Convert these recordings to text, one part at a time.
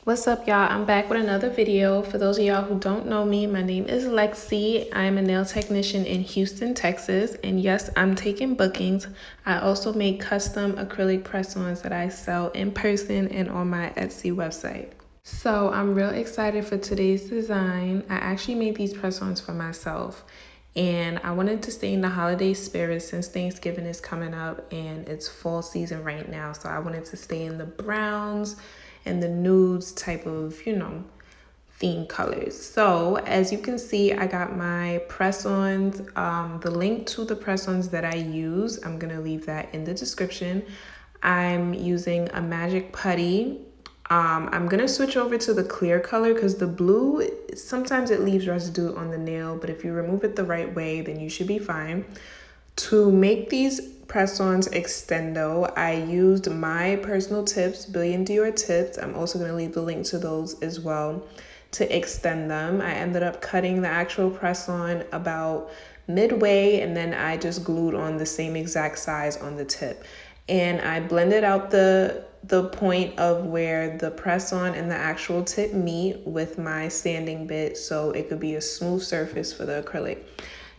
What's up, y'all? I'm back with another video. For those of y'all who don't know me, my name is Lexi. I'm a nail technician in Houston, Texas. And yes, I'm taking bookings. I also make custom acrylic press-ons that I sell in person and on my Etsy website. So I'm real excited for today's design. I actually made these press-ons for myself. And I wanted to stay in the holiday spirit since Thanksgiving is coming up and it's fall season right now. So I wanted to stay in the browns and the nudes type of, theme colors. So as you can see, I got my press-ons. The link to the press-ons that I use, I'm gonna leave that in the description. I'm using a magic putty. I'm gonna switch over to the clear color because the blue, sometimes it leaves residue on the nail, but if you remove it the right way, then you should be fine. To make these press-ons extendo, I used my personal tips, Billion Dior tips. I'm also gonna leave the link to those as well to extend them. I ended up cutting the actual press-on about midway, and then I just glued on the same exact size on the tip. And I blended out the point of where the press-on and the actual tip meet with my sanding bit so it could be a smooth surface for the acrylic.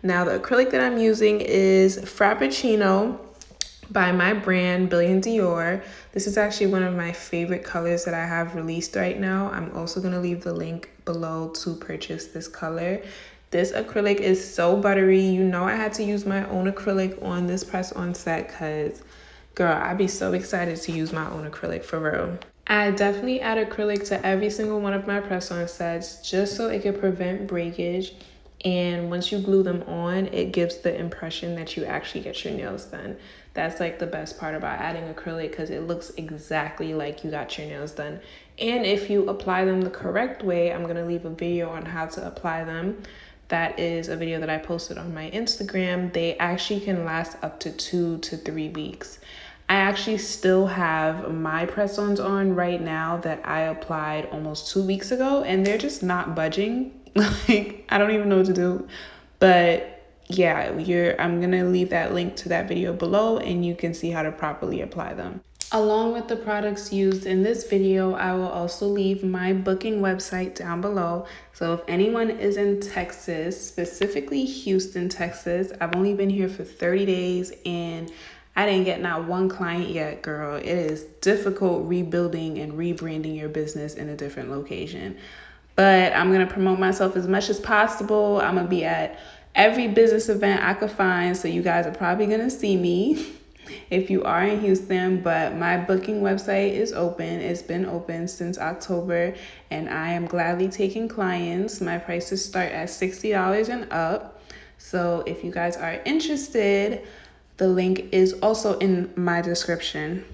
Now the acrylic that I'm using is Frappuccino by my brand Billion Dior. This is actually one of my favorite colors that I have released right now. I'm also going to leave the link below to purchase this color. This acrylic is so buttery. You know, I had to use my own acrylic on this press-on set because, girl, I'd be so excited to use my own acrylic for real. I definitely add acrylic to every single one of my press-on sets just so it can prevent breakage. And once you glue them on, it gives the impression that you actually get your nails done. That's like the best part about adding acrylic because it looks exactly like you got your nails done. And if you apply them the correct way, I'm gonna leave a video on how to apply them. That is a video that I posted on my Instagram. They actually can last up to 2 to 3 weeks. I actually still have my press-ons on right now that I applied almost 2 weeks ago, and they're just not budging. Like, I don't even know what to do. But yeah, I'm gonna leave that link to that video below and you can see how to properly apply them. Along with the products used in this video, I will also leave my booking website down below. So if anyone is in Texas, specifically Houston, Texas, I've only been here for 30 days and I didn't get not one client yet, girl. It is difficult rebuilding and rebranding your business in a different location. But I'm going to promote myself as much as possible. I'm going to be at every business event I could find. So you guys are probably going to see me if you are in Houston. But my booking website is open. It's been open since October. And I am gladly taking clients. My prices start at $60 and up. So if you guys are interested, the link is also in my description.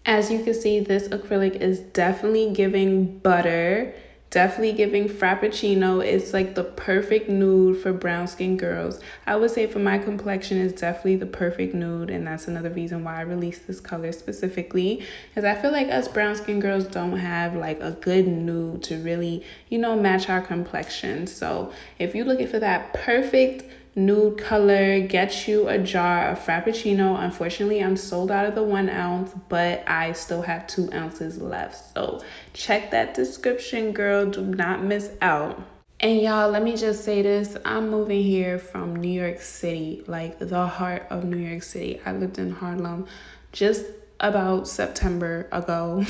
As you can see, this acrylic is definitely giving butter. Definitely giving Frappuccino. It's like the perfect nude for brown skin girls. I would say for my complexion, it's definitely the perfect nude. And that's another reason why I released this color specifically. Because I feel like us brown skin girls don't have like a good nude to really, match our complexion. So if you're looking for that perfect nude color, get you a jar of Frappuccino. Unfortunately, I'm sold out of the 1 ounce, but I still have 2 ounces left. So check that description, girl. Do not miss out. And y'all, let me just say this. I'm moving here from New York City, like the heart of New York City. I lived in Harlem just about September ago.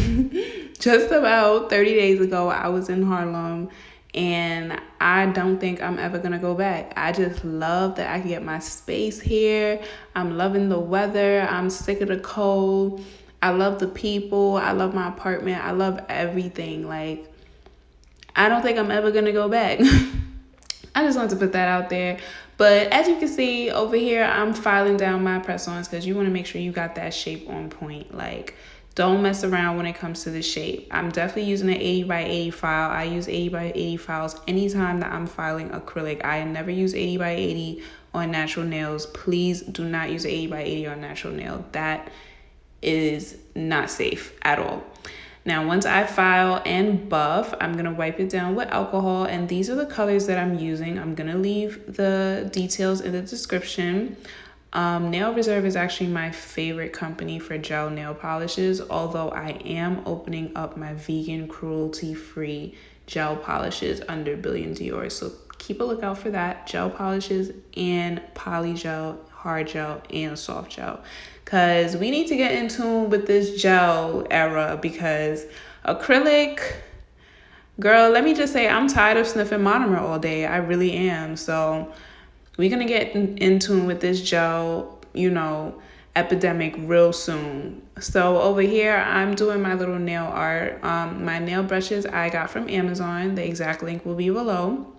Just about 30 days ago, I was in Harlem. And I don't think I'm ever gonna go back. I just love that I can get my space here. I'm loving the weather. I'm sick of the cold. I love the people. I love my apartment. I love everything. Like, I don't think I'm ever gonna go back. I just wanted to put that out there. But as you can see over here, I'm filing down my press-ons because you want to make sure you got that shape on point. Like, don't mess around when it comes to the shape. I'm definitely using an 80 by 80 file. I use 80 by 80 files anytime that I'm filing acrylic. I never use 80 by 80 on natural nails. Please do not use 80 by 80 on natural nail. That is not safe at all. Now, once I file and buff, I'm going to wipe it down with alcohol. And these are the colors that I'm using. I'm going to leave the details in the description. Nail Reserve is actually my favorite company for gel nail polishes, although I am opening up my vegan cruelty-free gel polishes under Billion Dior. So keep a lookout for that. Gel polishes and poly gel, hard gel, and soft gel. Because we need to get in tune with this gel era, because acrylic, girl, let me just say, I'm tired of sniffing monomer all day. I really am. So we're going to get in tune with this gel, epidemic real soon. So over here, I'm doing my little nail art. My nail brushes I got from Amazon. The exact link will be below.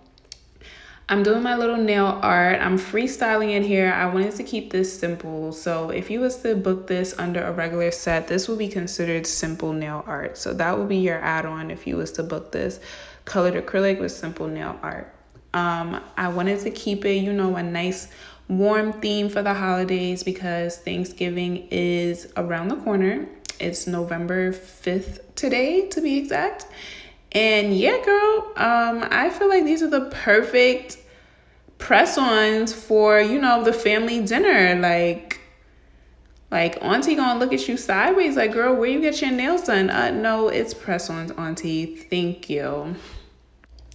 I'm doing my little nail art. I'm freestyling it here. I wanted to keep this simple. So if you was to book this under a regular set, this will be considered simple nail art. So that will be your add-on if you was to book this colored acrylic with simple nail art. I wanted to keep it, a nice warm theme for the holidays, because Thanksgiving is around the corner. It's November 5th today, to be exact. And yeah, girl, I feel like these are the perfect press-ons for, the family dinner. Like auntie gonna look at you sideways like, girl, where you get your nails done? No, it's press-ons, auntie. Thank you.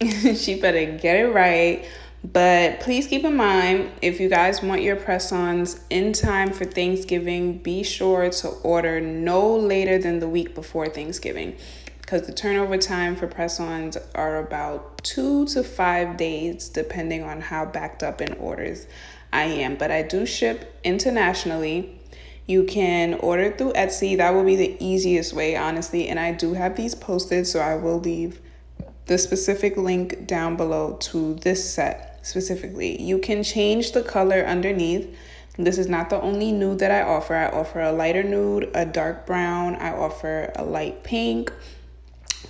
She better get it right. But please keep in mind, if you guys want your press-ons in time for Thanksgiving, be sure to order no later than the week before Thanksgiving, because the turnover time for press-ons are about 2 to 5 days, depending on how backed up in orders I am. But I do ship internationally. You can order through Etsy. That will be the easiest way, honestly. And I do have these posted, so I will leave the specific link down below to this set specifically. You can change the color underneath. This is not the only nude that I offer. I offer a lighter nude, a dark brown. I offer a light pink,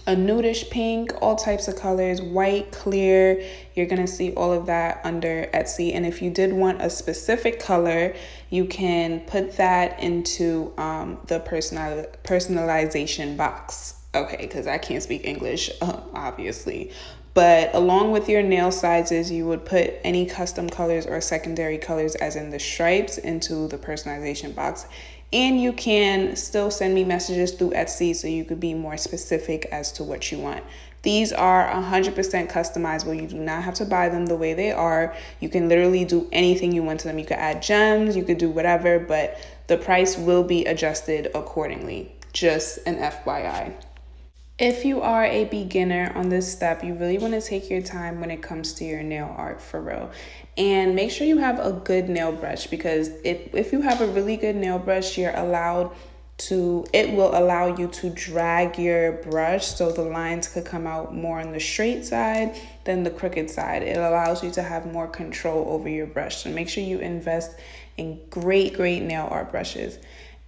a nudish pink, all types of colors, white, clear. You're gonna see all of that under Etsy. And if you did want a specific color, you can put that into the personalization box. Okay, because I can't speak English, obviously. But along with your nail sizes, you would put any custom colors or secondary colors, as in the stripes, into the personalization box. And you can still send me messages through Etsy, so you could be more specific as to what you want. These are 100% customizable. You do not have to buy them the way they are. You can literally do anything you want to them. You could add gems, you could do whatever, but the price will be adjusted accordingly. Just an FYI. If you are a beginner on this step, you really want to take your time when it comes to your nail art, for real. And make sure you have a good nail brush, because if you have a really good nail brush, it will allow you to drag your brush so the lines could come out more on the straight side than the crooked side. It allows you to have more control over your brush. So make sure you invest in great nail art brushes.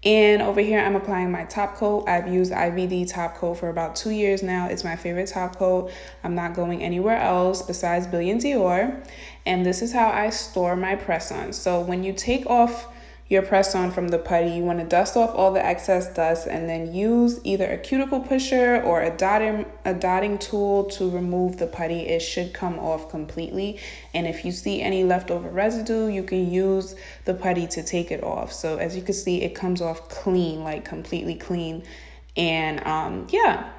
And over here, I'm applying my top coat. I've used IVD top coat for about 2 years now. It's my favorite top coat. I'm not going anywhere else besides Billion Dior. And this is how I store my press-ons. So when you take off your press-on from the putty, you want to dust off all the excess dust, and then use either a cuticle pusher or a dotting tool to remove the putty. It should come off completely. And if you see any leftover residue, you can use the putty to take it off. So as you can see, it comes off clean, like completely clean. And yeah.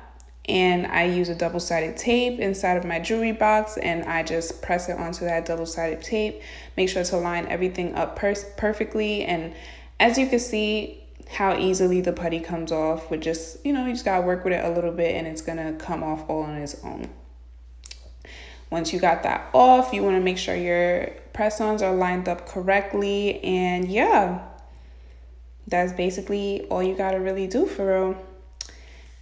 And I use a double-sided tape inside of my jewelry box, and I just press it onto that double-sided tape. Make sure to line everything up perfectly. And as you can see how easily the putty comes off with just, you just gotta work with it a little bit, and it's gonna come off all on its own. Once you got that off, you wanna make sure your press-ons are lined up correctly. And yeah, that's basically all you gotta really do, for real.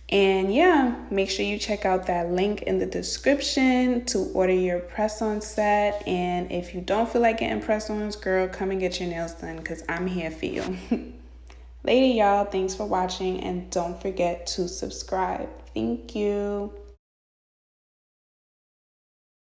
And yeah, make sure you check out that link in the description to order your press-on set. And if you don't feel like getting press-ons, girl, come and get your nails done, because I'm here for you. Later, y'all. Thanks for watching, and don't forget to subscribe. Thank you.